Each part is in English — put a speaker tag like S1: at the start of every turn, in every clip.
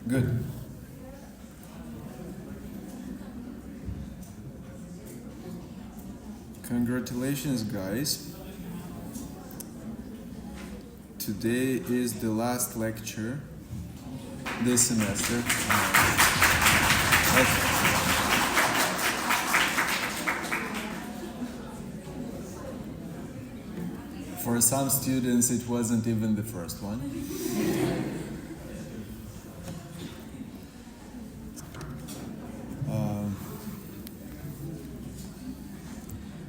S1: Good. Congratulations, guys. Today is the last lecture this semester. For some students, it wasn't even the first one.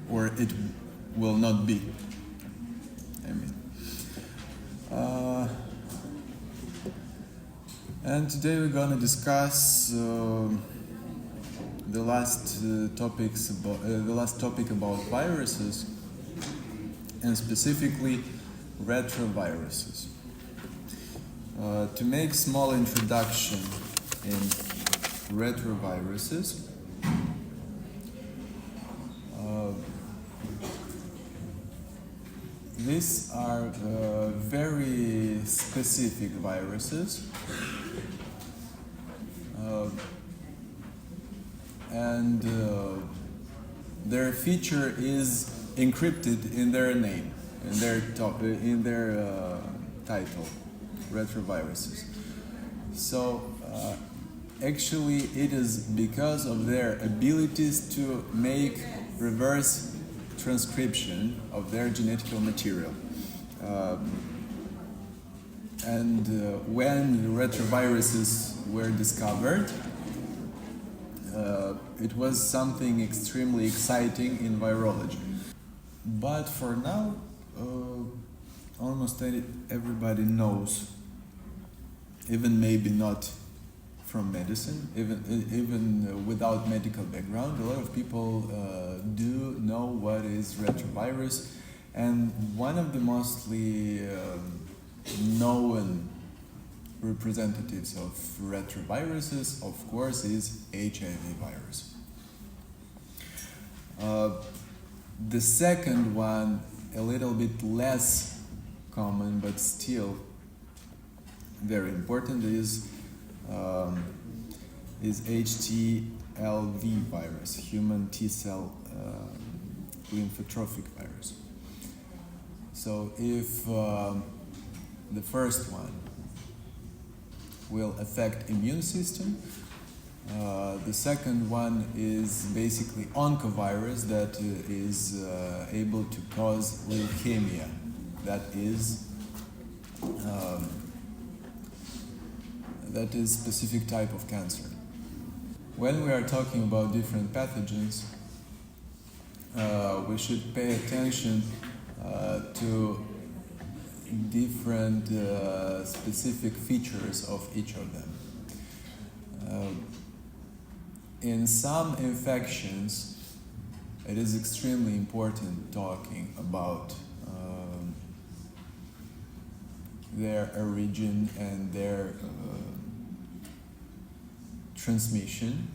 S1: Or it will not be. And today we're going to discuss the last topic about viruses, and specifically retroviruses. To make small introduction in retroviruses, these are very specific viruses, and their feature is encrypted in their name, in their title, retroviruses. So actually it is because of their abilities to make reverse transcription of their genetical material. When retroviruses were discovered, it was something extremely exciting in virology. But for now, almost everybody knows, even maybe not from medicine, even without medical background, a lot of people do know what is retrovirus, and one of the mostly known representatives of retroviruses, of course, is HIV virus. The second one, a little bit less common but still very important, is HTLV virus, human T-cell lymphotrophic virus. So if the first one will affect immune system, the second one is basically oncovirus that is able to cause leukemia, that is specific type of cancer. When we are talking about different pathogens, we should pay attention to different specific features of each of them. In some infections, it is extremely important talking about their origin and their transmission.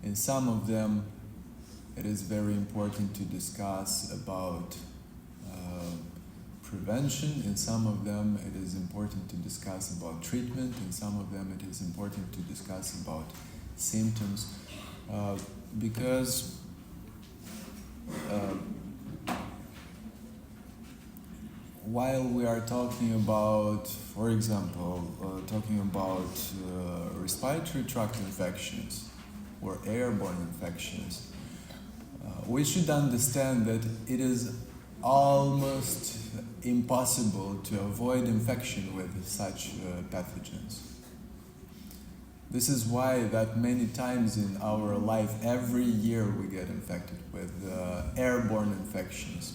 S1: In some of them, it is very important to discuss about prevention. In some of them, it is important to discuss about treatment. In some of them, it is important to discuss about symptoms, because while we are talking about, for example, respiratory tract infections or airborne infections, we should understand that it is almost impossible to avoid infection with such pathogens. This is why that many times in our life, every year we get infected with airborne infections.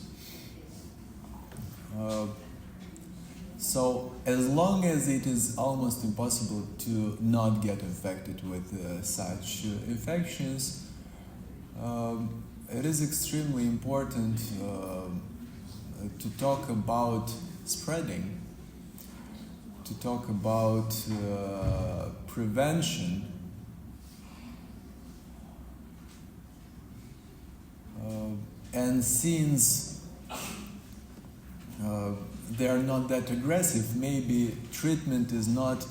S1: So as long as it is almost impossible to not get infected with such infections, it is extremely important to talk about spreading, to talk about prevention, and since they are not that aggressive, maybe treatment is not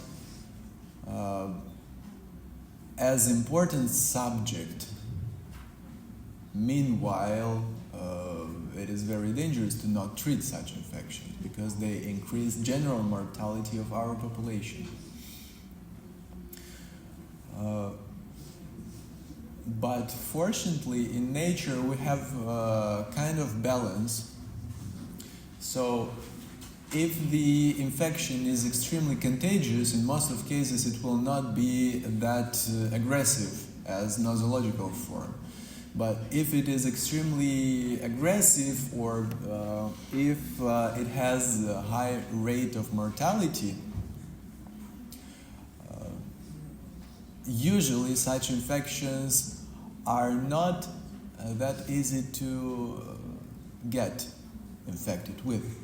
S1: As important subject, meanwhile, it is very dangerous to not treat such infections because they increase general mortality of our population. But fortunately, in nature, we have a kind of balance. So, if the infection is extremely contagious, in most of cases, it will not be that aggressive as nosological form. But if it is extremely aggressive, or if it has a high rate of mortality, usually such infections are not that easy to get infected with.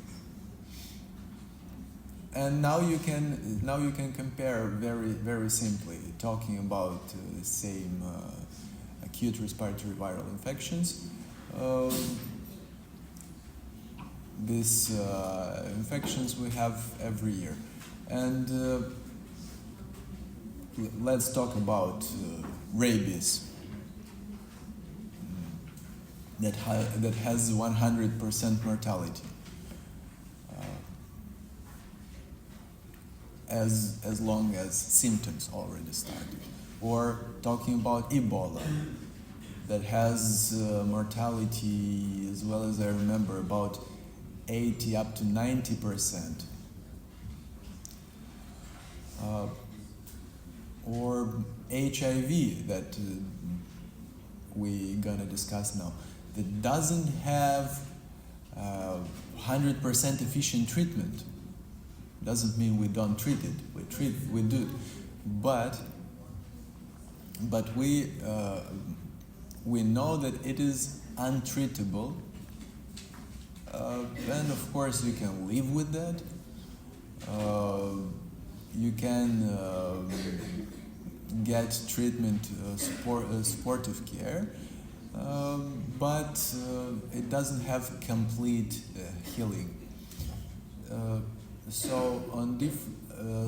S1: And now you can compare very simply, talking about the same acute respiratory viral infections. These infections we have every year, and let's talk about rabies that has 100% mortality. As long as symptoms already started. Or talking about Ebola, that has mortality, as well as I remember, about 80 up to 90%. Or HIV that we're gonna discuss now, that doesn't have 100% efficient treatment. Doesn't mean we don't treat it. We do, but we know that it is untreatable, and of course you can live with that. You can get treatment, supportive care, but it doesn't have complete healing. So,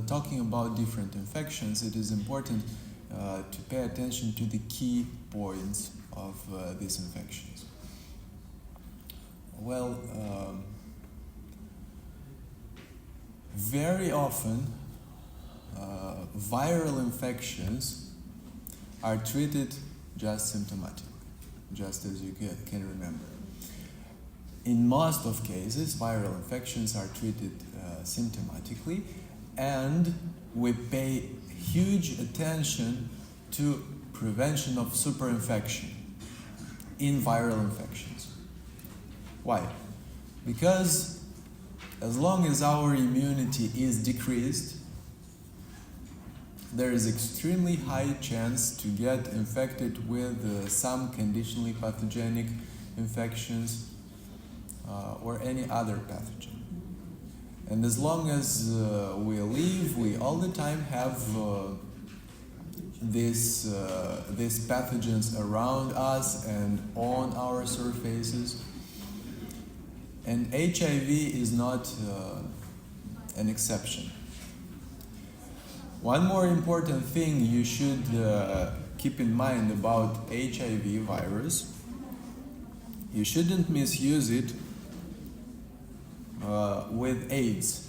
S1: talking about different infections, it is important to pay attention to the key points of these infections. Well, very often viral infections are treated just symptomatically, just as you can remember. In most of cases, viral infections are treated symptomatically, and we pay huge attention to prevention of superinfection in viral infections. Why? Because as long as our immunity is decreased, there is extremely high chance to get infected with some conditionally pathogenic infections or any other pathogen. And as long as we live, we all the time have these pathogens around us and on our surfaces. And HIV is not an exception. One more important thing you should keep in mind about HIV virus: you shouldn't misuse it with AIDS.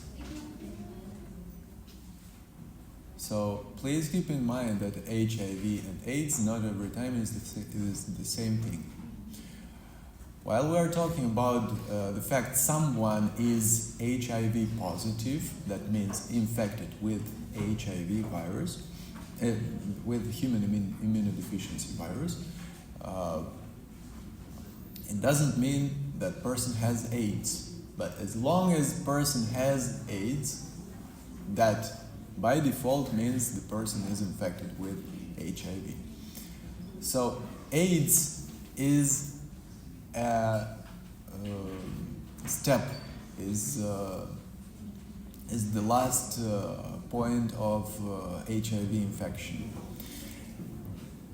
S1: So please keep in mind that HIV and AIDS not every time is the same thing. While we are talking about the fact someone is HIV positive, that means infected with HIV virus, with human immunodeficiency virus, it doesn't mean that person has AIDS. But as long as person has AIDS, that by default means the person is infected with HIV. So AIDS is a step, is the last point of HIV infection.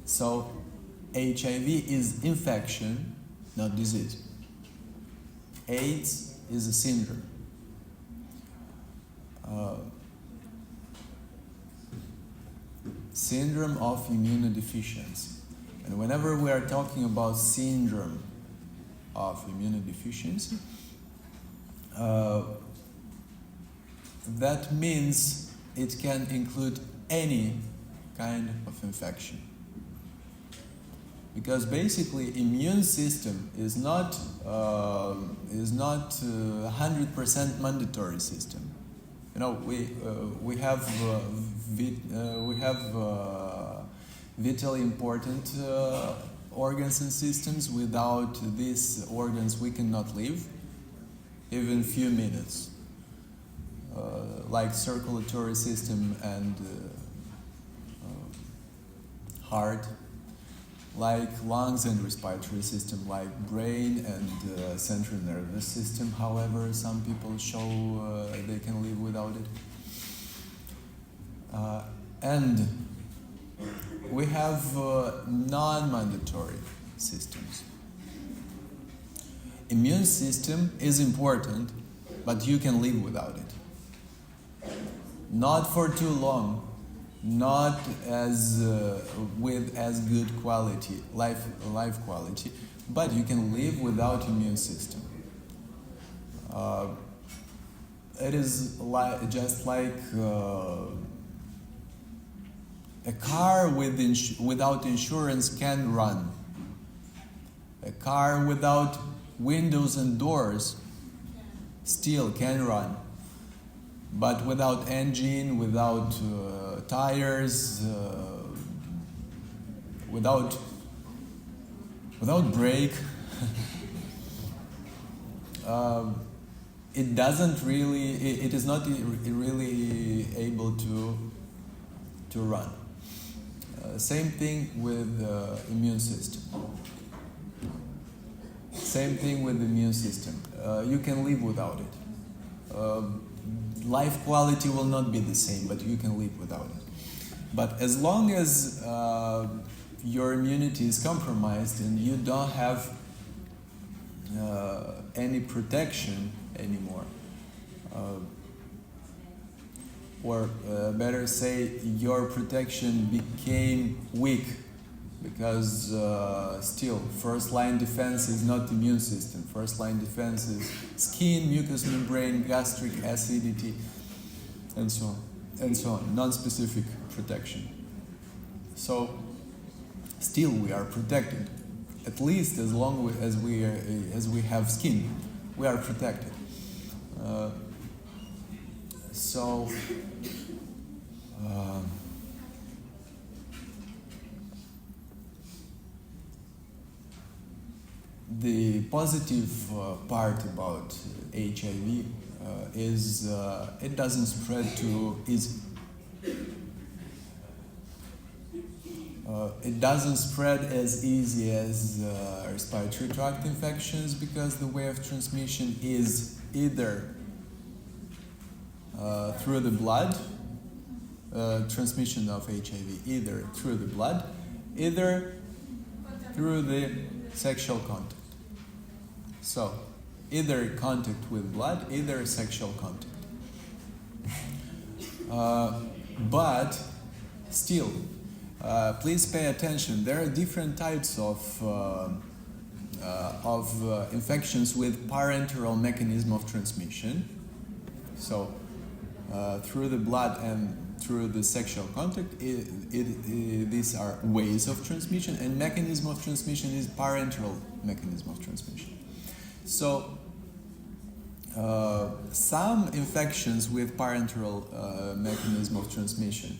S1: So HIV is infection, not disease. AIDS is a syndrome. syndrome of immunodeficiency. And whenever we are talking about syndrome of immunodeficiency, that means it can include any kind of infection. Because basically, immune system is not 100% mandatory system. You know, we have vitally important organs and systems. Without these organs, we cannot live even few minutes. Like circulatory system and heart, like lungs and respiratory system, like brain and central nervous system. However, some people show they can live without it. And we have non-mandatory systems. Immune system is important, but you can live without it. Not for too long, not as with as good quality, life quality, but you can live without immune system. It is just like a car without insurance can run. A car without windows and doors still can run. But without engine, without tires, without brake, it doesn't really. It is not really able to run. Same thing with immune system. Same thing with the immune system. You can live without it. Life quality will not be the same, but you can live without it. But as long as your immunity is compromised and you don't have any protection anymore, or better say, your protection became weak, because still, first line defense is not immune system. First line defense is skin, mucous membrane, gastric acidity, and so on, non-specific protection. So, still we are protected, at least as long as we have skin, we are protected. The positive part about HIV is it doesn't spread too easy. It doesn't spread as easy as respiratory tract infections, because the way of transmission is either through the blood, transmission of HIV either through the blood, either through the sexual contact. So, either contact with blood, either sexual contact. But still, please pay attention. There are different types of infections with parenteral mechanism of transmission. So, through the blood and through the sexual contact, these are ways of transmission, and mechanism of transmission is parenteral mechanism of transmission. So, some infections with parenteral mechanism of transmission,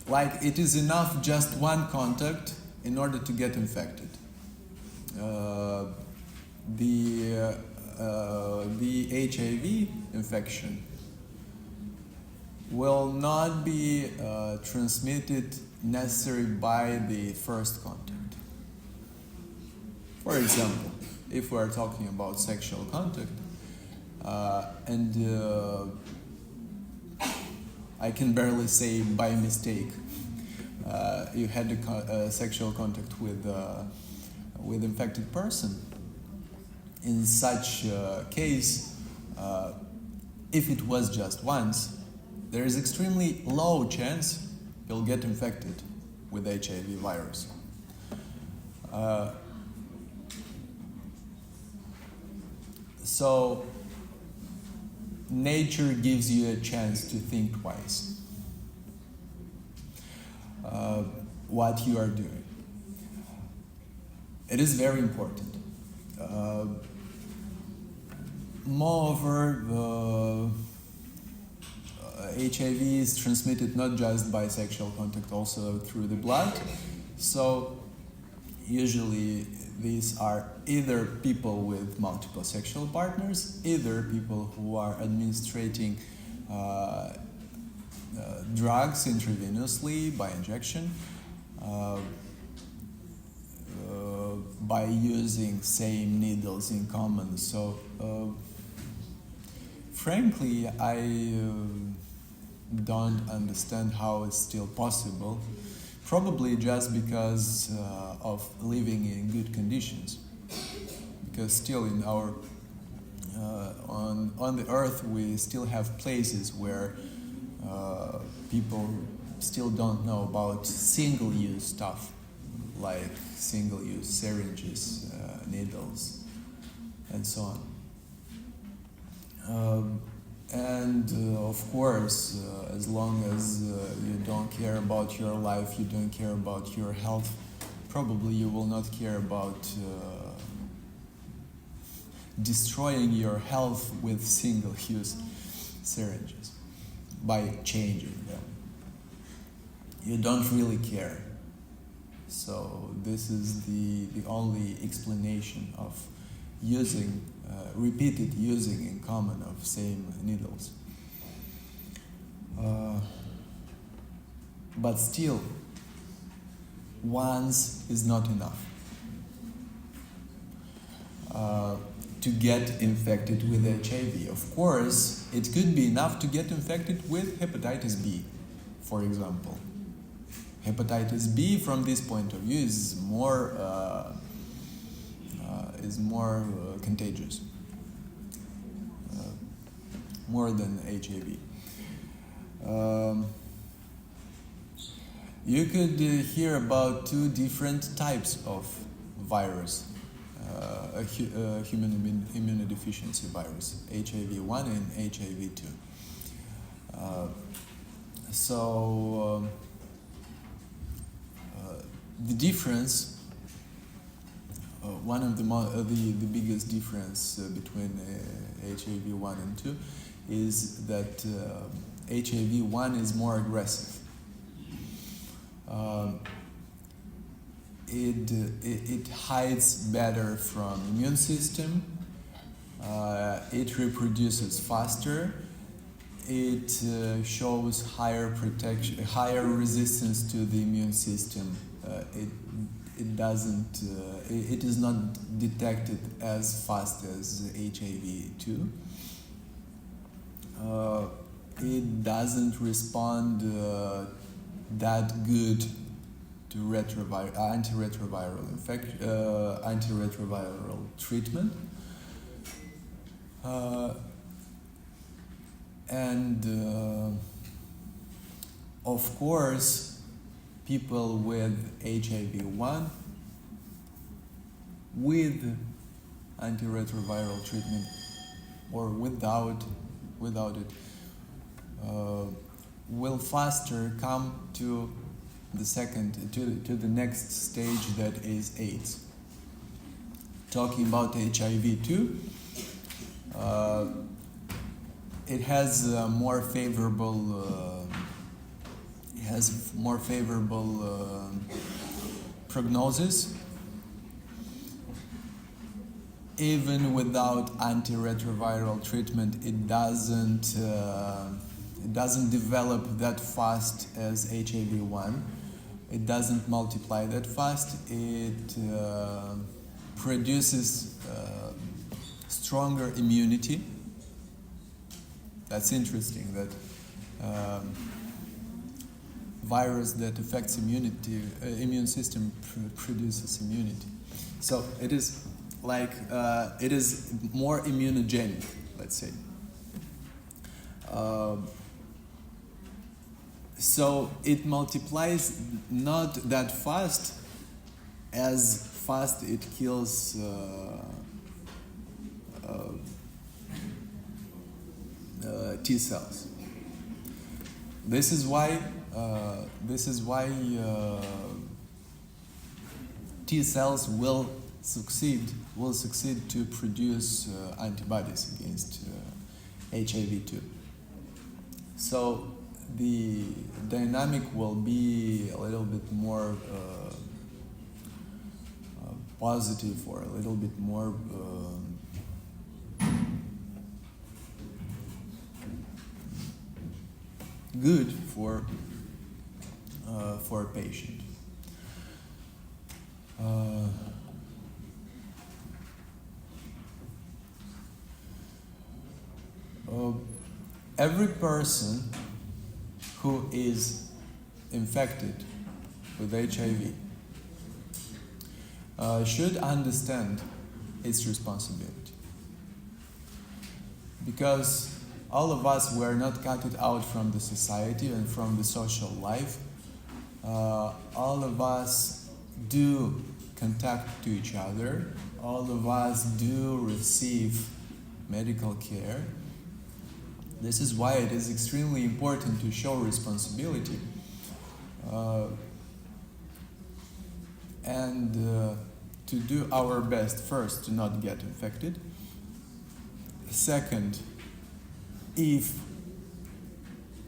S1: like it is enough just one contact in order to get infected. The HIV infection will not be transmitted necessarily by the first contact. For example, if we are talking about sexual contact, and I can barely say by mistake, you had a sexual contact with infected person. In such case, if it was just once, there is extremely low chance you'll get infected with HIV virus. So nature gives you a chance to think twice what you are doing. It is very important. Moreover, HIV is transmitted not just by sexual contact, also through the blood. So usually these are either people with multiple sexual partners, either people who are administrating drugs intravenously by injection, by using same needles in common. So frankly, I don't understand how it's still possible. Probably just because of living in good conditions. Because still in our on the earth we still have places where people still don't know about single-use stuff, like single-use syringes, needles, and so on. Of course, as long as you don't care about your life, you don't care about your health, probably you will not care about destroying your health with single-use syringes by changing them. You don't really care. So this is the only explanation of using repeated using in common of same needles. But still, once is not enough to get infected with HIV. Of course, it could be enough to get infected with hepatitis B, for example. Hepatitis B, from this point of view, is more contagious, more than HIV. You could hear about two different types of virus, human immunodeficiency virus, HIV1 and HIV2. The difference, one of the biggest difference between HIV1 and 2 is that HIV1 is more aggressive. It hides better from immune system. It reproduces faster. It shows higher protection, higher resistance to the immune system. It is not detected as fast as HIV2. It doesn't respond that good to antiretroviral treatment. Of course, people with HIV1 with antiretroviral treatment or without it will faster come to the next stage, that is AIDS. Talking about HIV2, it has more favorable prognosis. Even without antiretroviral treatment, it doesn't develop that fast as HIV1. It doesn't multiply that fast. It produces stronger immunity. That's interesting, that virus that affects immune system produces immunity. So it is like it is more immunogenic, let's say. So it multiplies not that fast as fast it kills T cells. This is why T cells will succeed to produce antibodies against HIV-2. So the dynamic will be a little bit more positive, or a little bit more good for a patient. Every person who is infected with HIV should understand its responsibility, because all of us were not cut it out from the society and from the social life. All of us do contact to each other. All of us do receive medical care. This is why it is extremely important to show responsibility and to do our best, first, to not get infected. Second, if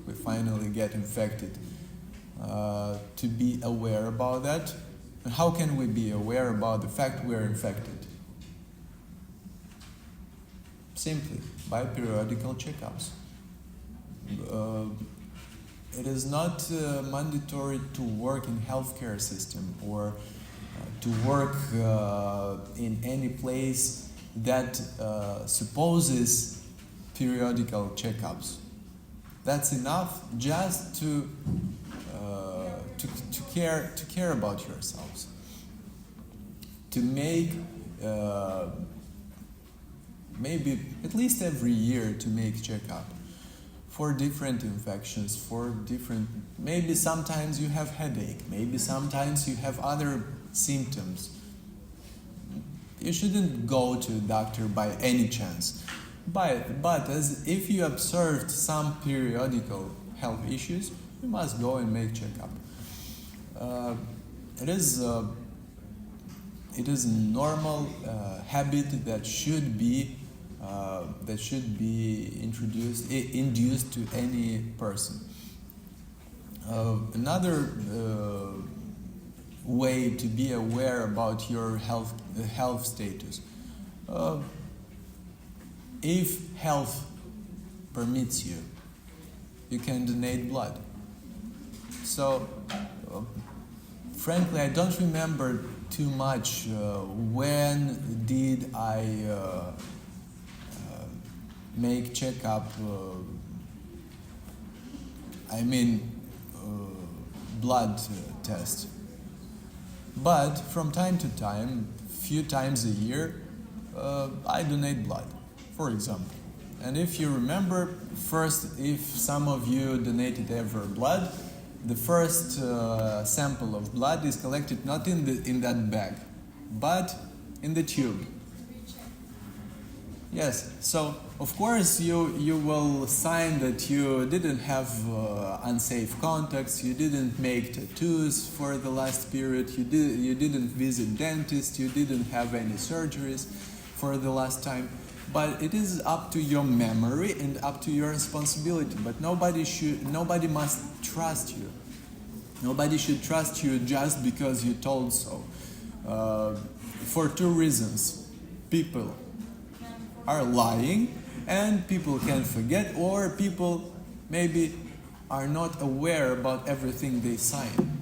S1: we finally get infected, to be aware about that. And how can we be aware about the fact we are infected? Simply by periodical checkups. It is not mandatory to work in healthcare system or to work in any place that supposes periodical checkups. That's enough just to care about yourselves, to make maybe at least every year to make checkup for different infections, for different, maybe sometimes you have headache, maybe sometimes you have other symptoms. You shouldn't go to a doctor by any chance. But as if you observed some periodical health issues, you must go and make checkup. It is a normal habit that should be induced to any person. Another way to be aware about your health status. If health permits you, you can donate blood. So, frankly, I don't remember too much when did I make checkup, blood test. But from time to time, few times a year, I donate blood, for example. And if you remember, first, if some of you donated ever blood, the first sample of blood is collected not in that bag, but in the tube. Yes, so of course you will sign that you didn't have unsafe contacts, you didn't make tattoos for the last period, you didn't visit dentist, you didn't have any surgeries for the last time. But it is up to your memory and up to your responsibility. But nobody must trust you. Nobody should trust you just because you told so. For two reasons. People are lying, and people can forget, or people maybe are not aware about everything they sign.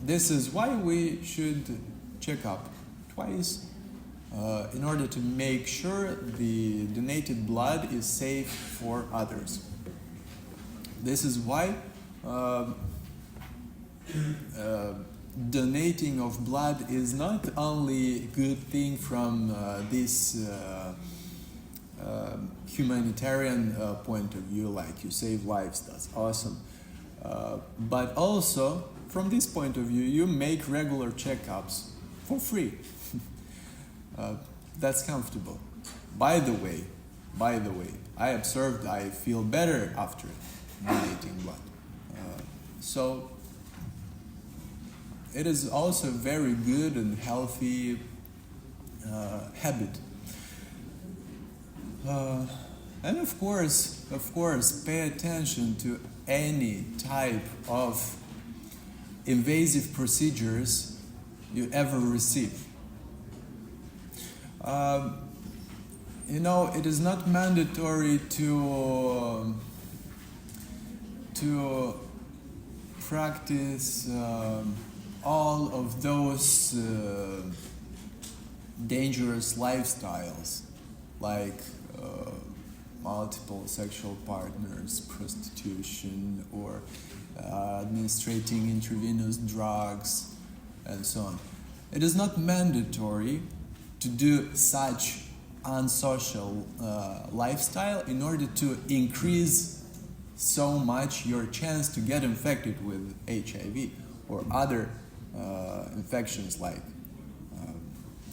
S1: This is why we should check up twice in order to make sure the donated blood is safe for others. This is why donating of blood is not only a good thing from this humanitarian point of view, like you save lives, that's awesome. But also, from this point of view, you make regular checkups for free. That's comfortable. By the way, I observed I feel better after donating blood. So it is also a very good and healthy habit. And of course, pay attention to any type of invasive procedures you ever receive. It is not mandatory to practice all of those dangerous lifestyles like multiple sexual partners, prostitution, or administrating intravenous drugs, and so on. It is not mandatory to do such unsocial lifestyle in order to increase so much your chance to get infected with HIV or other infections like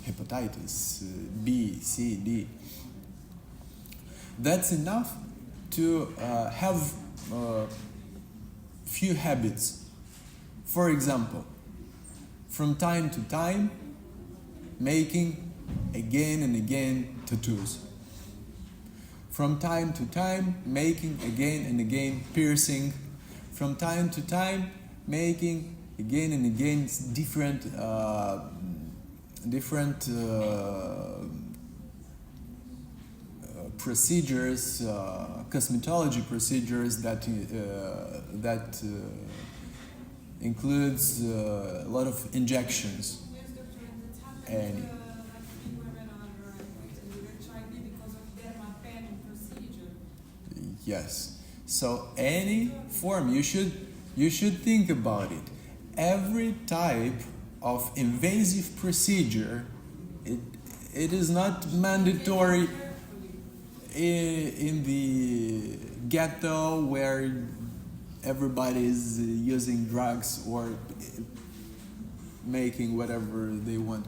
S1: hepatitis B, C, D. That's enough to have few habits. For example, from time to time, making again and again tattoos. From time to time, making again and again piercing. From time to time, making again and again different procedures, cosmetology procedures that includes a lot of injections. And yes, so any form you should think about it. Every type of invasive procedure, it is not mandatory in the ghetto where everybody is using drugs or making whatever they want.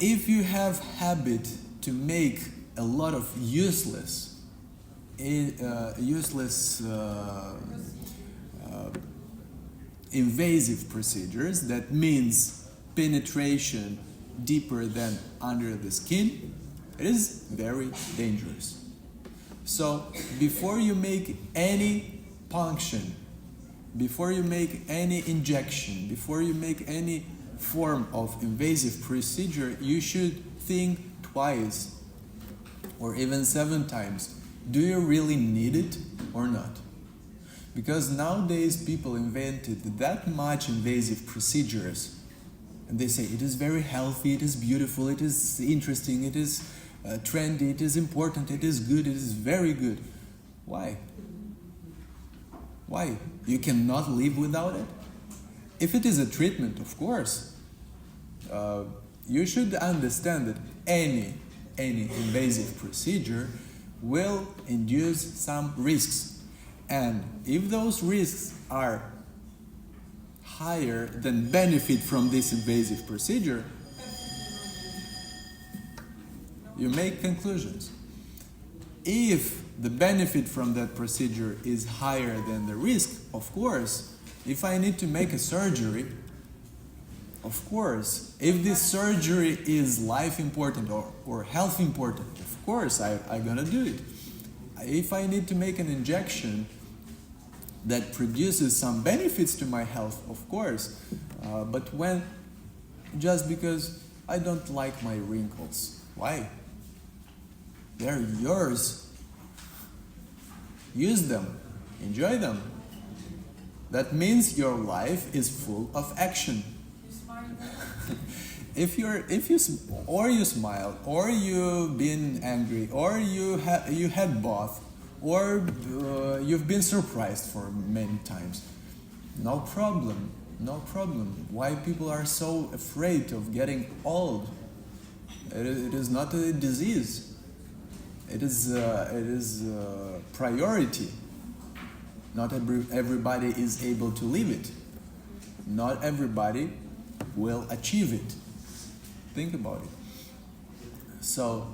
S1: If you have habit to make a lot of useless invasive procedures, that means penetration deeper than under the skin, it is very dangerous. So before you make any punction, before you make any injection, before you make any form of invasive procedure, you should think twice or even 7 times. Do you really need it or not? Because nowadays people invented that much invasive procedures, and they say it is very healthy, it is beautiful, it is interesting, it is trendy, it is important, it is good, it is very good. Why? Why? You cannot live without it? If it is a treatment, of course, you should understand that any invasive procedure will induce some risks. And if those risks are higher than benefit from this invasive procedure, you make conclusions. If the benefit from that procedure is higher than the risk, of course, if I need to make a surgery, of course, if this surgery is life important or health important, of course I'm gonna do it. If I need to make an injection that produces some benefits to my health, of course, but when just because I don't like my wrinkles, why? They're yours. Use them, enjoy them. That means your life is full of action. If you smile, or you've been angry, or you had both, or you've been surprised for many times, no problem. Why people are so afraid of getting old? It is not a disease. It is a priority. Not everybody is able to live it. Not everybody will achieve it. Think about it. So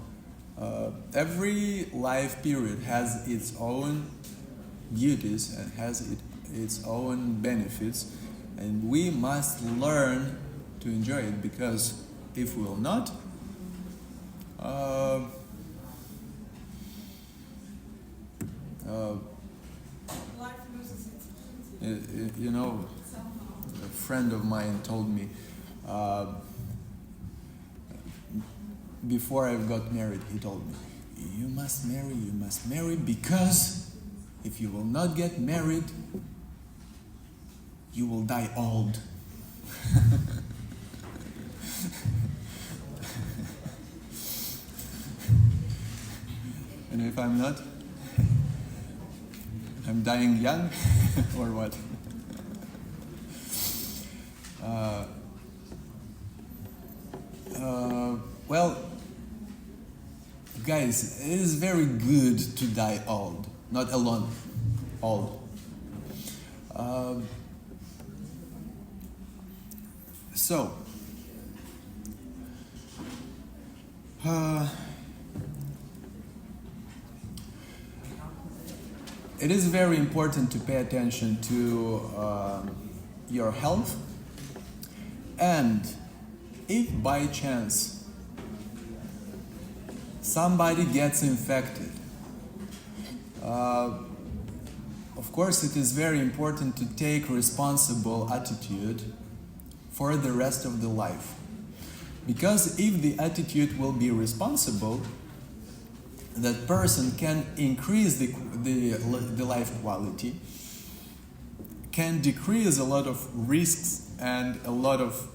S1: every life period has its own duties and has its own benefits, and we must learn to enjoy it, because if we will not,
S2: Life loses its
S1: you know, a friend of mine told me, before I got married, he told me, you must marry, because if you will not get married, you will die old. And if I'm not, I'm dying young, or what? Well, guys, it is very good to die old, not alone, old. It is very important to pay attention to your health, and if by chance somebody gets infected, of course it is very important to take responsible attitude for the rest of the life. Because if the attitude will be responsible, that person can increase the life quality, can decrease a lot of risks and a lot of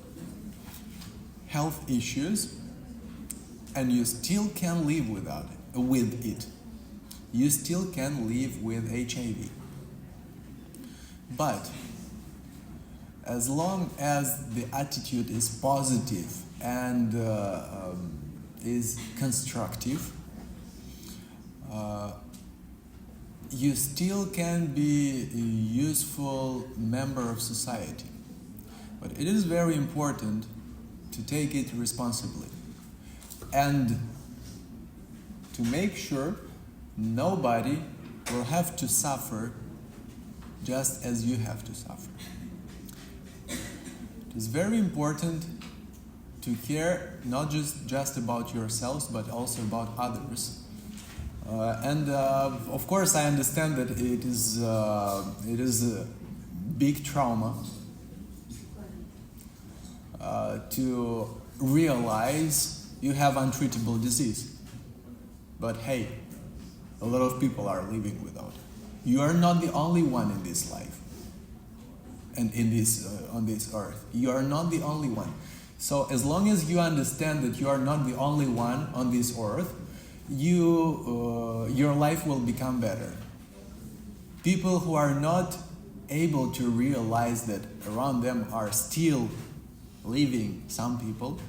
S1: health issues, and you still can live with it. You still can live with HIV. But as long as the attitude is positive and is constructive, you still can be a useful member of society. But it is very important to take it responsibly and to make sure nobody will have to suffer just as you have to suffer. It is very important to care not just about yourselves, but also about others. Of course, I understand that it is a big trauma to realize you have untreatable disease. But hey, a lot of people are living without it. You are not the only one in this life and on this earth. You are not the only one. So as long as you understand that you are not the only one on this earth, your life will become better. People who are not able to realize that around them are still living some people,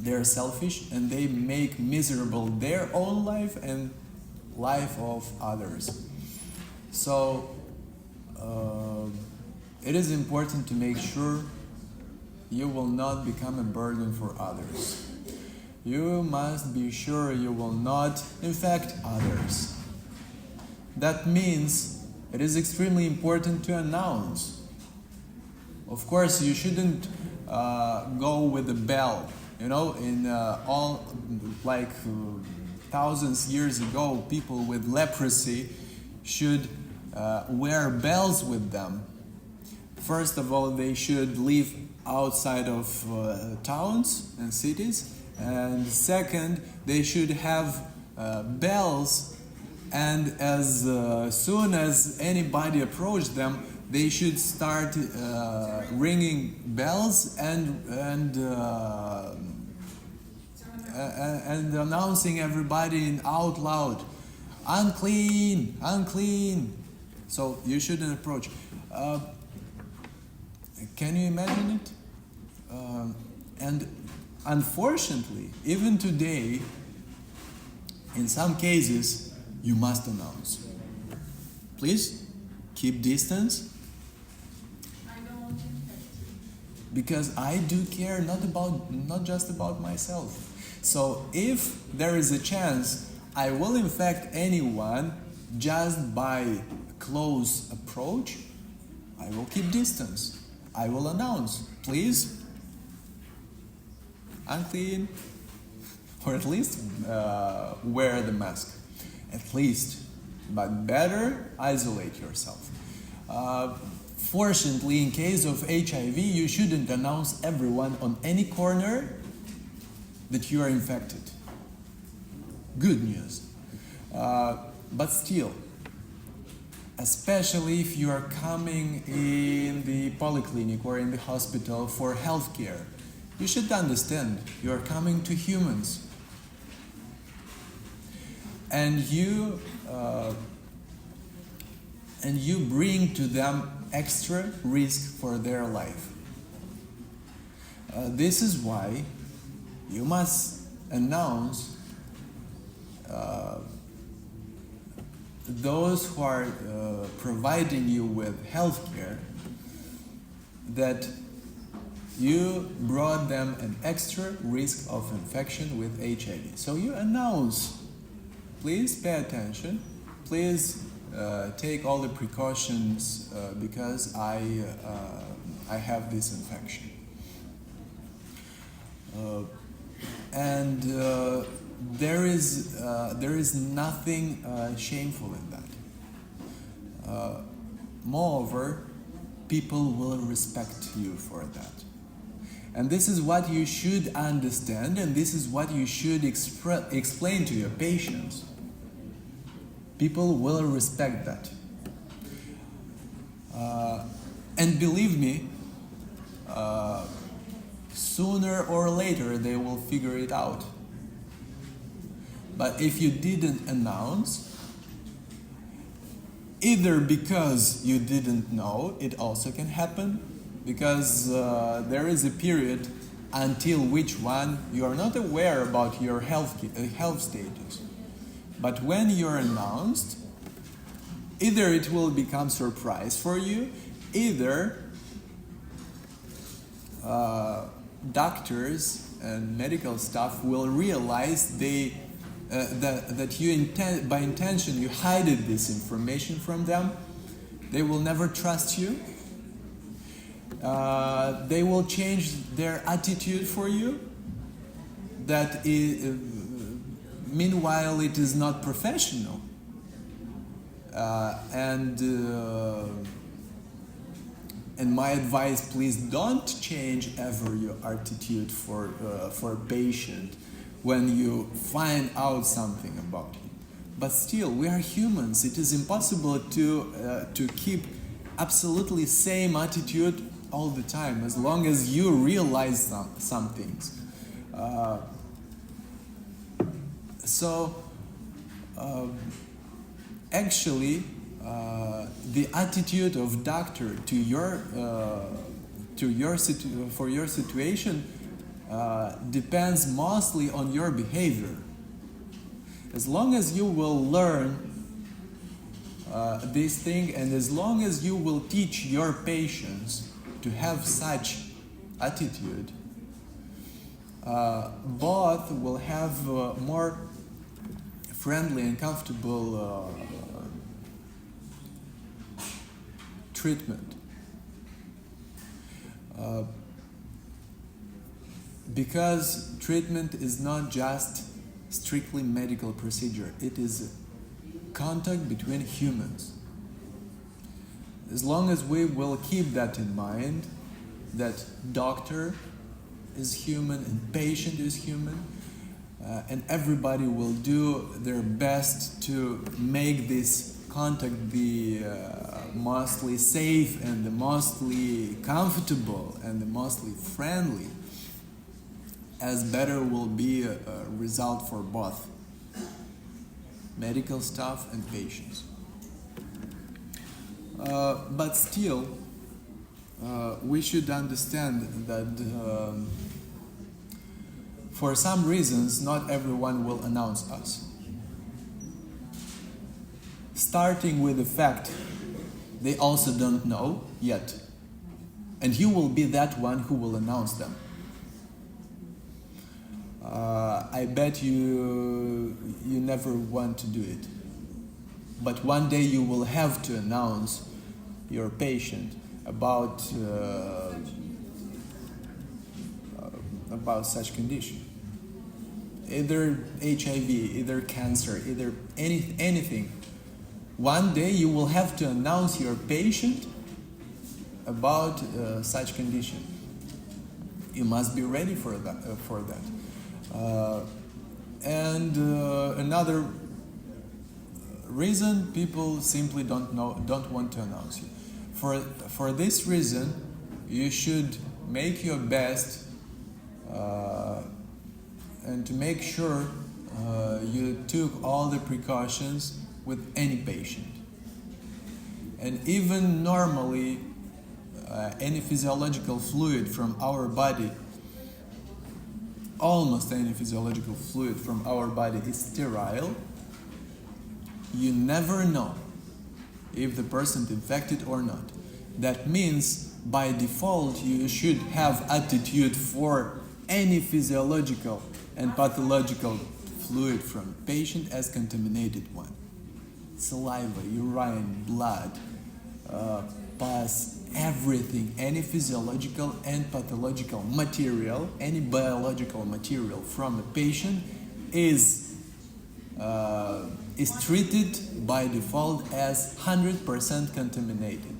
S1: they're selfish and they make miserable their own life and life of others. So it is important to make sure you will not become a burden for others. You must be sure you will not infect others. That means it is extremely important to announce. Of course, you shouldn't go with a bell. You know, in thousands years ago, people with leprosy should wear bells with them. First of all, they should live outside of towns and cities. And second, they should have bells, and as soon as anybody approached them, they should start ringing bells and announcing everybody out loud, unclean, unclean. So you shouldn't approach. Can you imagine it? And unfortunately, even today, in some cases, you must announce. Please keep distance.
S2: I don't want to infect you.
S1: Because I do care not just about myself. So if there is a chance I will infect anyone just by close approach, I will keep distance. I will announce, please, unclean, or at least wear the mask. At least, but better isolate yourself. Fortunately, in case of HIV, you shouldn't announce everyone on any corner that you are infected. Good news. But still, especially if you are coming in the polyclinic or in the hospital for healthcare, you should understand you are coming to humans. And you bring to them extra risk for their life. This is why you must announce those who are providing you with healthcare that you brought them an extra risk of infection with HIV. So you announce, please pay attention, please take all the precautions because I have this infection. There is nothing shameful in that. Moreover, people will respect you for that. And this is what you should understand, and this is what you should explain to your patients. People will respect that. And believe me, sooner or later they will figure it out. But if you didn't announce, either because you didn't know, it also can happen, because there is a period until which one you are not aware about your health status. But when you're announced, either it will become surprise for you, either doctors and medical staff will realize that you by intention you hid this information from them. They will never trust you. They will change their attitude for you. That is, meanwhile, it is not professional. And my advice, please don't change ever your attitude for a patient when you find out something about him. But still, we are humans. It is impossible to keep absolutely same attitude all the time, as long as you realize some things. Actually, the attitude of doctor to your situation depends mostly on your behavior. As long as you will learn this thing, and as long as you will teach your patients to have such attitude, both will have more friendly and comfortable treatment. Because treatment is not just strictly medical procedure, it is contact between humans. As long as we will keep that in mind, that doctor is human and patient is human, and everybody will do their best to make this contact be mostly safe and the mostly comfortable and the mostly friendly, as better will be a result for both medical staff and patients. But still, we should understand that for some reasons, not everyone will announce us. starting with the fact they also don't know yet. And you will be that one who will announce them. I bet you never want to do it. But one day you will have to announce your patient about such condition. Either HIV, either cancer, either anything. One day you will have to announce your patient about such condition. You must be ready for that. And another reason, people simply don't want to announce you. For this reason, you should make your best and to make sure you took all the precautions with any patient. And even normally, any physiological fluid from our body, almost any physiological fluid from our body is sterile. You never know if the person is infected or not. That means by default you should have attitude for any physiological and pathological fluid from patient as contaminated one. Saliva, urine, blood, pus, everything, any physiological and pathological material, any biological material from a patient is treated by default as 100% contaminated.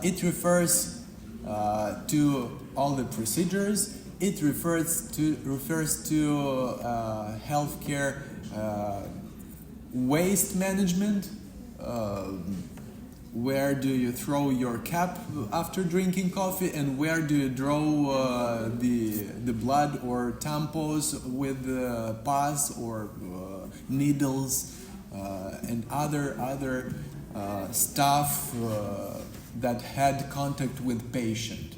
S1: It refers to all the procedures. It refers to healthcare waste management. Where do you throw your cap after drinking coffee, and where do you draw the blood or tampons with pus or needles and other stuff that had contact with patient.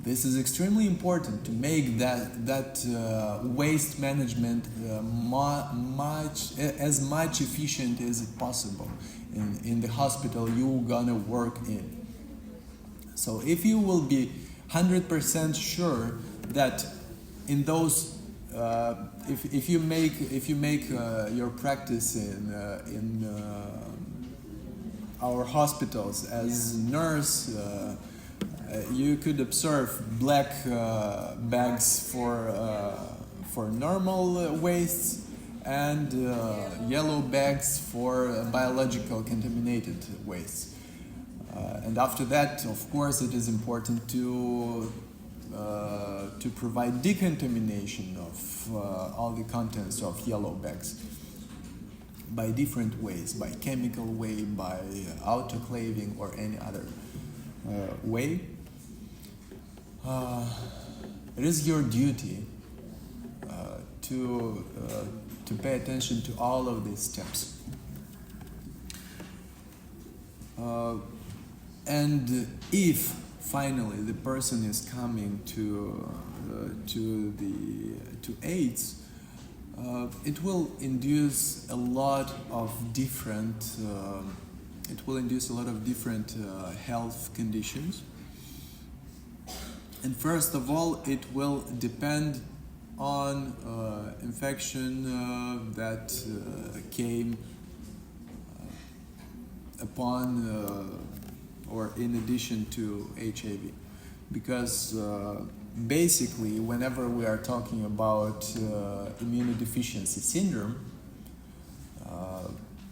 S1: This is extremely important to make that waste management as much efficient as possible in the hospital you're gonna work in. So if you will be 100% sure that in those if you make your practice in our hospitals as nurse, you could observe black bags for normal wastes and yellow bags for biological contaminated wastes. And after that, of course, it is important to provide decontamination of all the contents of yellow bags by different ways, by chemical way, by autoclaving, or any other way. It is your duty to pay attention to all of these steps. And if finally the person is coming to AIDS, it will induce a lot of different health conditions. And first of all, it will depend on infection that came upon or in addition to HIV, because basically whenever we are talking about immunodeficiency syndrome,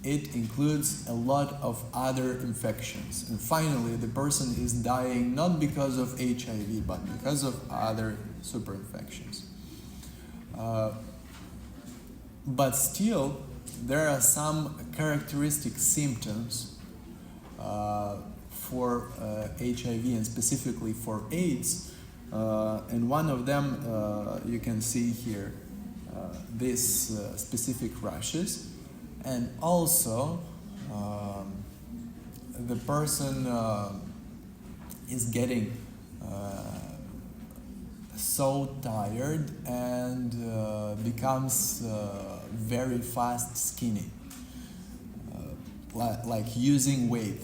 S1: it includes a lot of other infections, and finally the person is dying not because of HIV but because of other superinfections. But still there are some characteristic symptoms for HIV and specifically for AIDS, and one of them you can see here, these specific rashes, and also the person is getting so tired and becomes very fast skinny. like using weight.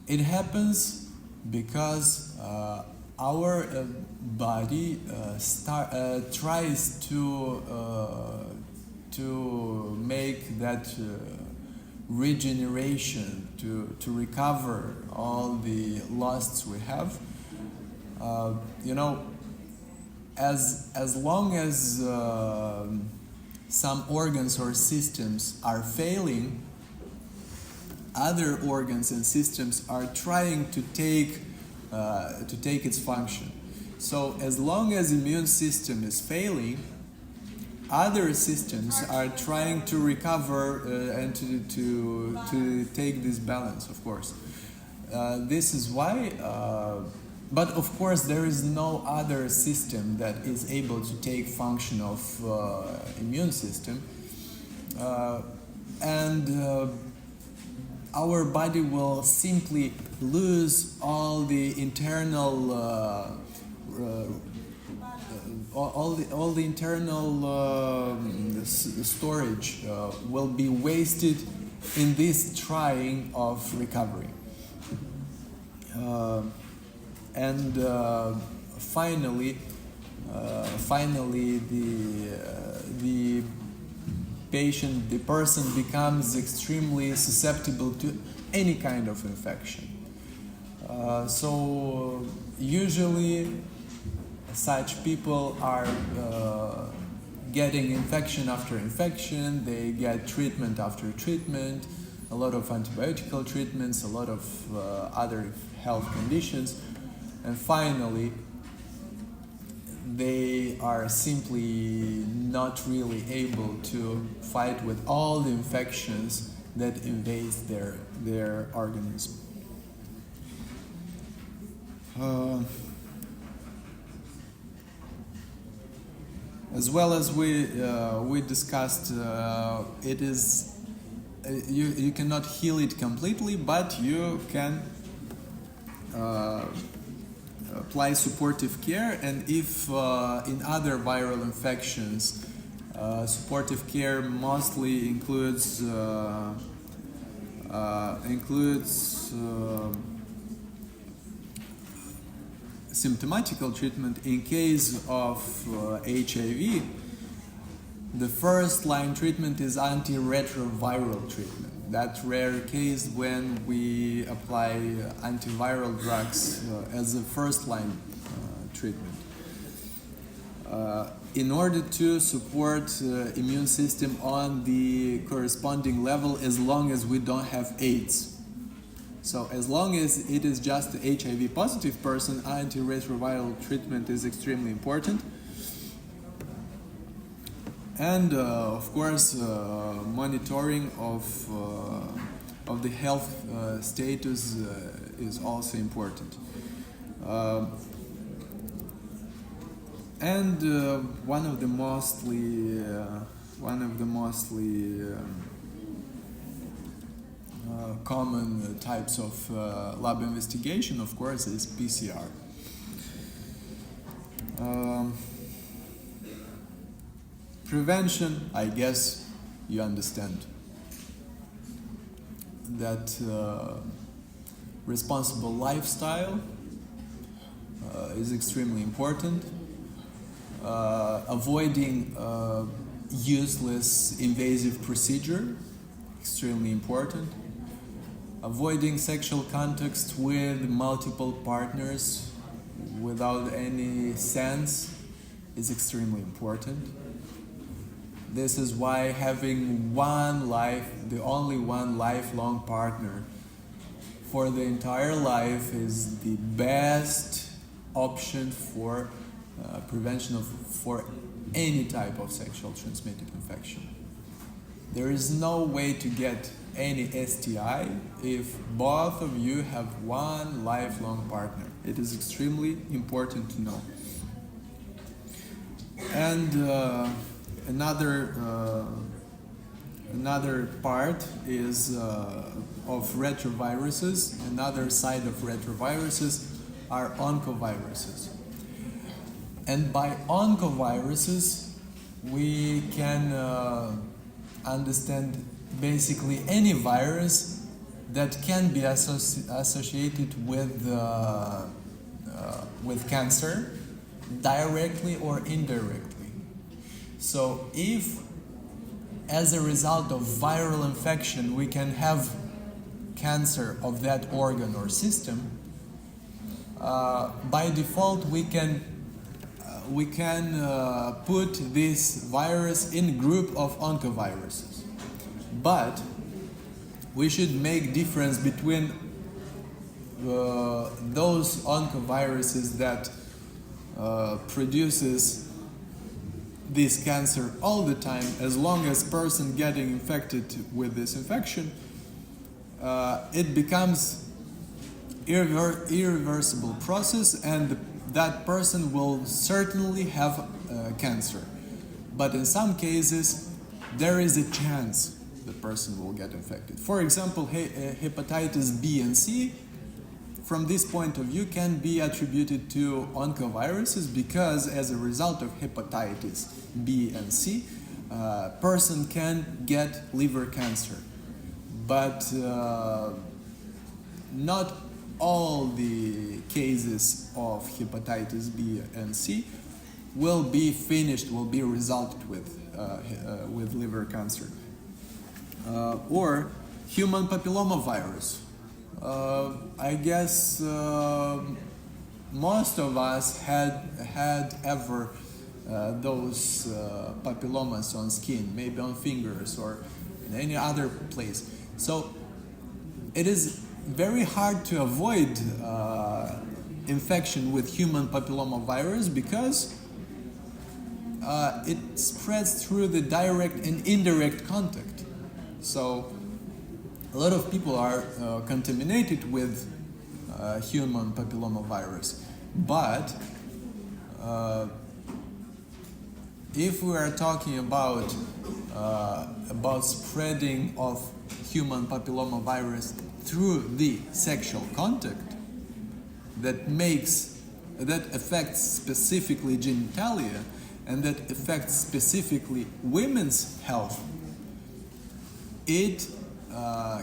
S1: It happens because our body tries to make that regeneration, to recover all the loss we have. As long as some organs or systems are failing, other organs and systems are trying to take its function. So as long as immune system is failing, other systems are trying to recover and to take this balance, of course. This is why, but of course there is no other system that is able to take function of immune system. Our body will simply lose all the internal all the internal storage will be wasted in this trying of recovery. Finally, the patient, the person becomes extremely susceptible to any kind of infection. So usually such people are getting infection after infection, they get treatment after treatment, a lot of antibiotic treatments, a lot of other health conditions, and finally they are simply not really able to fight with all the infections that invade their organism. As well as we discussed, it is you cannot heal it completely, but you can apply supportive care, and if in other viral infections, supportive care mostly includes symptomatical treatment. In case of HIV, the first line treatment is antiretroviral treatment. That rare case when we apply antiviral drugs as a first line treatment. In order to support immune system on the corresponding level, as long as we don't have AIDS. So as long as it is just the HIV positive person, antiretroviral treatment is extremely important. And of course, monitoring of the health status is also important. And one of the mostly common types of lab investigation, of course, is PCR. Prevention, I guess you understand that responsible lifestyle is extremely important. Avoiding useless invasive procedure, extremely important. Avoiding sexual contact with multiple partners without any sense is extremely important. This is why having the only one lifelong partner for the entire life is the best option for prevention for any type of sexual transmitted infection. There is no way to get any STI if both of you have one lifelong partner. It is extremely important to know. And another part is of retroviruses. Another side of retroviruses are oncoviruses. And by oncoviruses, we can understand basically any virus that can be associated with cancer directly or indirectly. So if as a result of viral infection we can have cancer of that organ or system, by default we can put this virus in group of oncoviruses. But we should make difference between those oncoviruses that produces this cancer all the time, as long as person getting infected with this infection, it becomes irreversible process, and that person will certainly have cancer. But in some cases, there is a chance the person will get infected. For example, hepatitis B and C, from this point of view, can be attributed to oncoviruses because as a result of hepatitis B and C, person can get liver cancer. But not all the cases of hepatitis B and C will be resulted with liver cancer. Or human papillomavirus. I guess most of us had ever those papillomas on skin, maybe on fingers or in any other place. So it is very hard to avoid infection with human papillomavirus because it spreads through the direct and indirect contact. So a lot of people are contaminated with human papillomavirus, but if we are talking about spreading of human papillomavirus through the sexual contact that affects specifically genitalia and that affects specifically women's health, it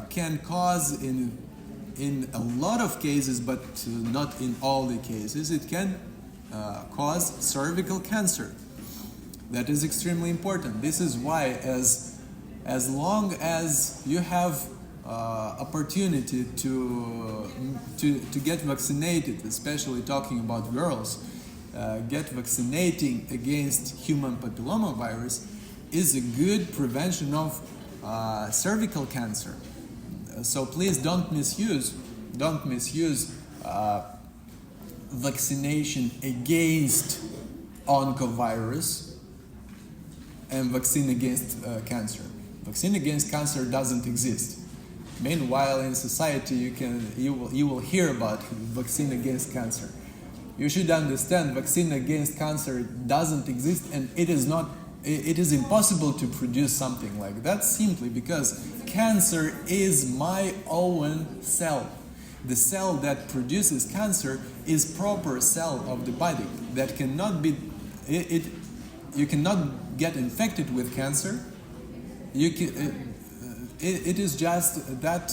S1: can cause in a lot of cases, but not in all the cases, it can cause cervical cancer. That is extremely important. This is why as long as you have opportunity to get vaccinated, especially talking about girls, get vaccinating against human papillomavirus is a good prevention of cervical cancer. So please don't misuse vaccination against oncovirus and vaccine against cancer. Vaccine against cancer doesn't exist. Meanwhile, in society, you will hear about vaccine against cancer. You should understand vaccine against cancer doesn't exist, and it is impossible to produce something like that simply because cancer is my own cell. The cell that produces cancer is proper cell of the body that cannot be you cannot get infected with cancer. It is just that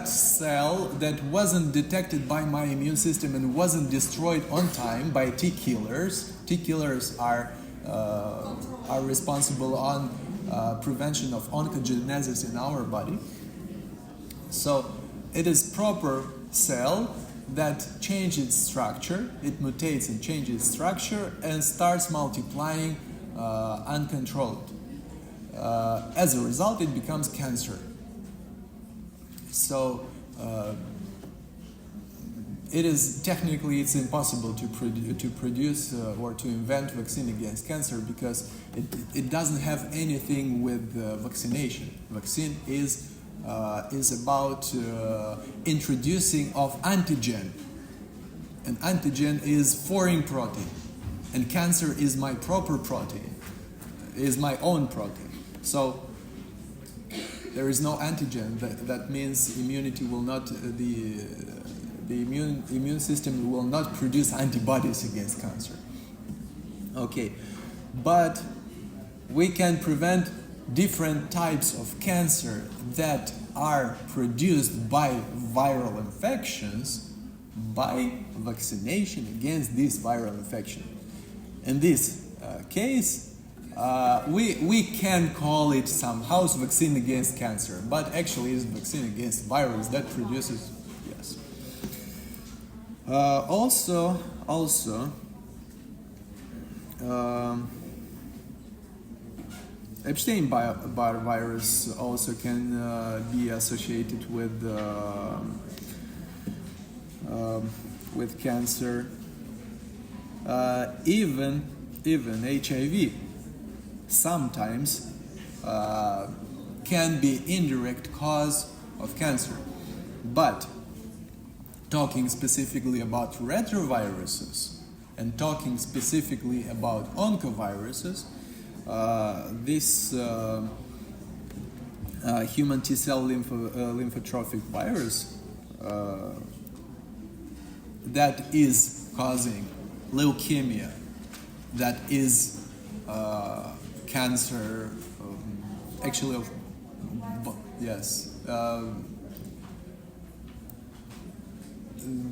S1: cell that wasn't detected by my immune system and wasn't destroyed on time by T killers. T killers are responsible on prevention of oncogenesis in our body. So it is proper cell that changes its structure. It mutates and changes its structure and starts multiplying uncontrolled. As a result, it becomes cancer. So it's impossible to produce or to invent vaccine against cancer because it doesn't have anything with vaccination. Vaccine is about introducing of antigen. And antigen is foreign protein, and cancer is my proper protein, is my own protein. So there is no antigen. That means immunity will not the immune system will not produce antibodies against cancer. Okay, but we can prevent different types of cancer that are produced by viral infections by vaccination against this viral infection. In this case, we can call it somehow vaccine against cancer, but actually it's vaccine against virus that produces, yes. Also, Epstein-Barr virus also can be associated with cancer. Even HIV sometimes can be indirect cause of cancer. But talking specifically about retroviruses and talking specifically about oncoviruses, this human T-cell lymphotrophic virus that is causing leukemia, that is cancer, yes.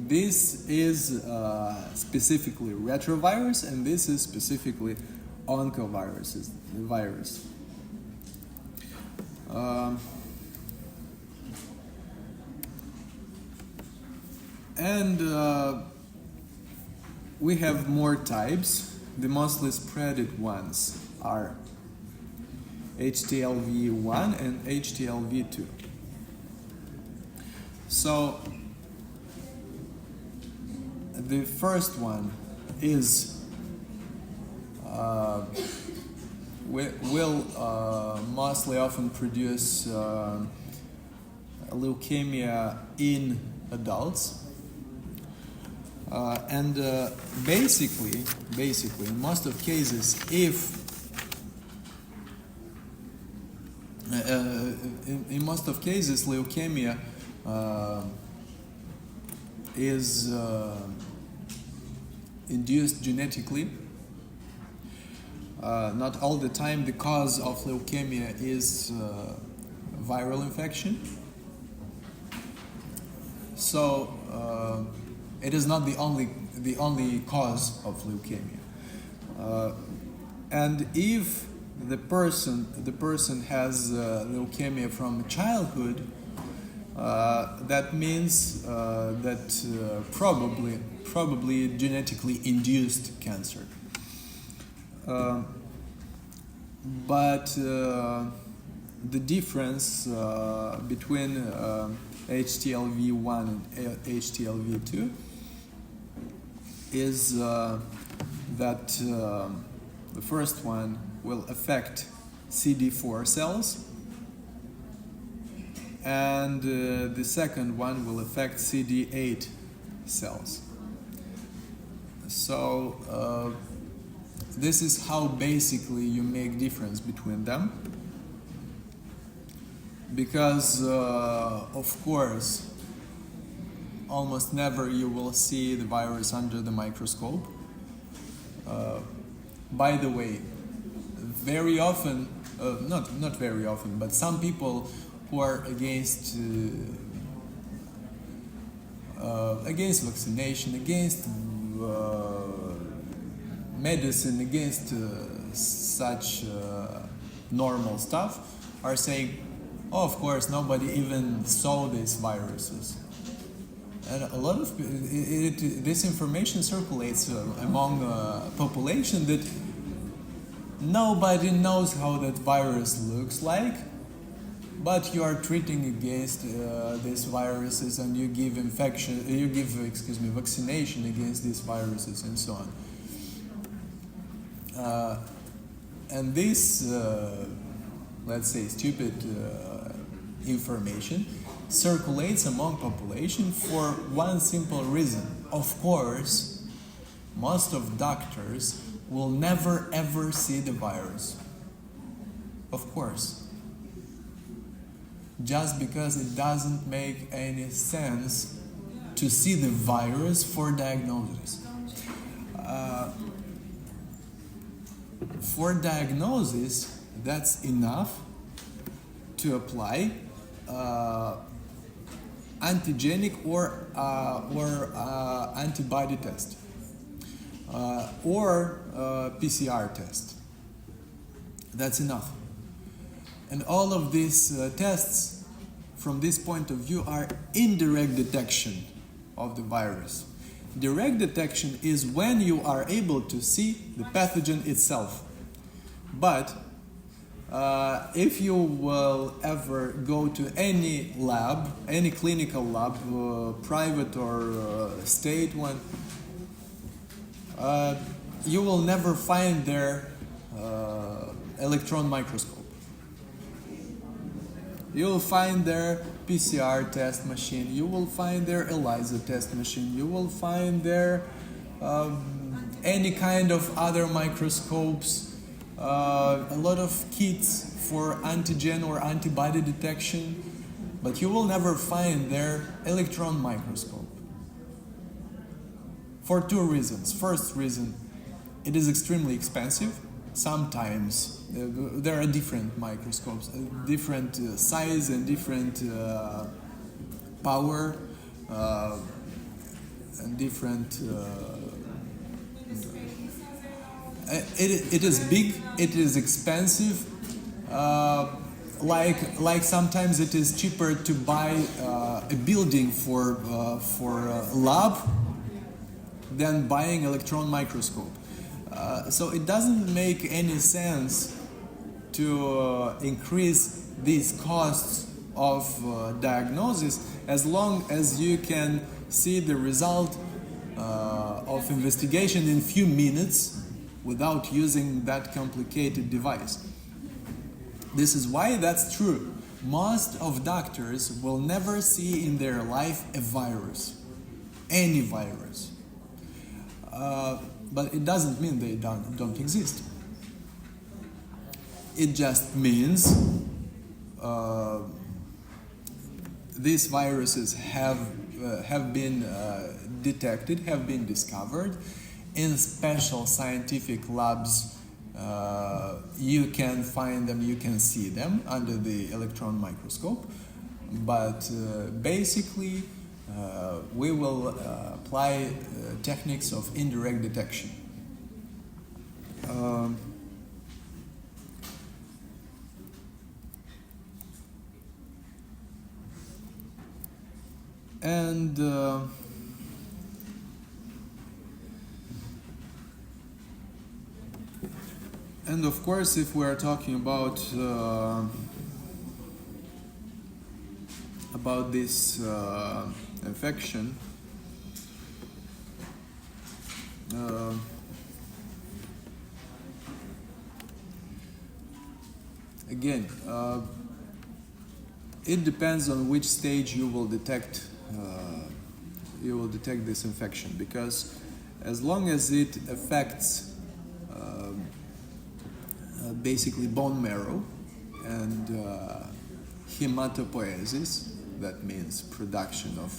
S1: This is specifically retrovirus, and this is specifically oncoviruses, the virus. We have more types. The mostly spreaded ones are HTLV1 and HTLV2. So the first one is will mostly often produce leukemia in adults, and basically in most of cases, in most of cases leukemia is induced genetically. Not all the time the cause of leukemia is viral infection. So it is not the only cause of leukemia. And if the person has leukemia from childhood, that means that probably genetically induced cancer. But the difference between HTLV1 and HTLV2 is that the first one will affect CD4 cells, and the second one will affect CD8 cells. So this is how basically you make difference between them, because of course almost never you will see the virus under the microscope. By the way, very often, not very often, but some people who are against vaccination, against medicine, against such normal stuff, are saying, oh, of course, nobody even saw these viruses. And a lot of this information circulates among population that nobody knows how that virus looks like, but you are treating against these viruses, and you give vaccination against these viruses and so on. And this, let's say, stupid information circulates among population for one simple reason. Of course, most of doctors will never ever see the virus. Of course. Just because it doesn't make any sense to see the virus for diagnosis. For diagnosis, that's enough to apply antigenic or antibody test or PCR test. That's enough. And all of these tests, from this point of view, are indirect detection of the virus. Direct detection is when you are able to see the pathogen itself. But if you will ever go to any lab, any clinical lab, private or state one, you will never find their electron microscope. You will find their PCR test machine, you will find their ELISA test machine, you will find their any kind of other microscopes, a lot of kits for antigen or antibody detection, but you will never find their electron microscope. For two reasons. First reason, it is extremely expensive. Sometimes there are different microscopes, different size and different power and different. It is big. It is expensive. Like sometimes it is cheaper to buy a building for a lab than buying electron microscope. So it doesn't make any sense to increase these costs of diagnosis as long as you can see the result of investigation in few minutes without using that complicated device. This is why that's true. Most of doctors will never see in their life a virus, any virus. But it doesn't mean they don't exist. It just means these viruses have been detected, have been discovered in special scientific labs. You can find them, you can see them under the electron microscope. But basically, we will apply techniques of indirect detection. And of course, if we are talking about this infection, again, it depends on which stage you will detect this infection, because as long as it affects basically bone marrow and hematopoiesis, that means production of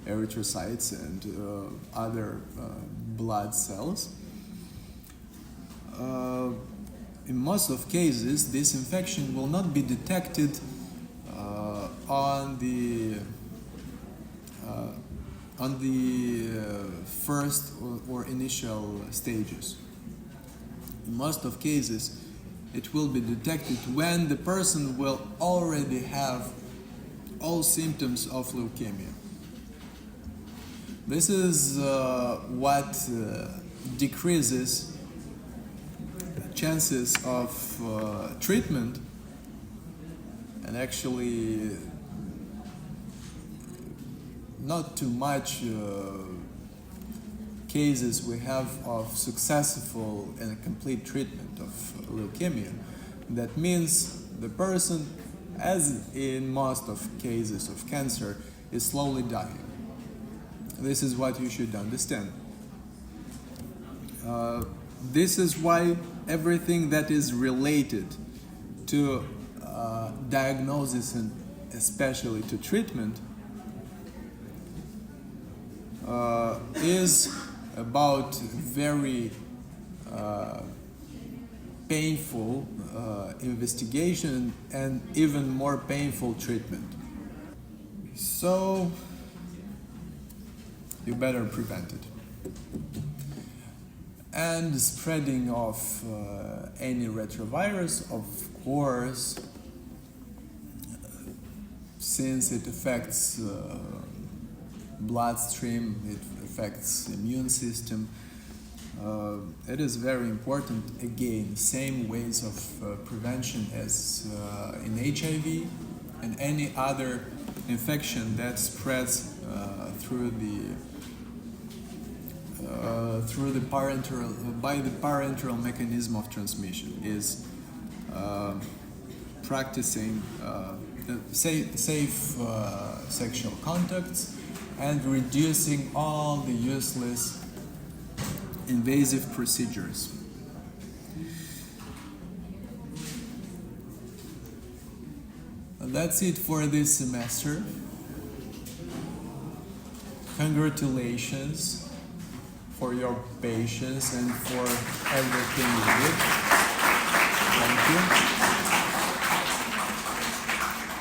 S1: erythrocytes and other blood cells. In most of cases, this infection will not be detected on the first or initial stages. In most of cases, it will be detected when the person will already have all symptoms of leukemia. This is what decreases chances of treatment, and actually not too much cases we have of successful and complete treatment of leukemia. That means the person, as in most of cases of cancer, is slowly dying. This is what you should understand. This is why everything that is related to diagnosis and especially to treatment is about very painful investigation and even more painful treatment. So you better prevent it. And the spreading of any retrovirus, of course, since it affects bloodstream, it affects immune system, it is very important. Again, same ways of prevention as in HIV and any other infection that spreads through the parenteral mechanism of transmission is practicing safe sexual contacts and reducing all the useless invasive procedures. That's it for this semester. Congratulations for your patience and for everything you did. Thank you.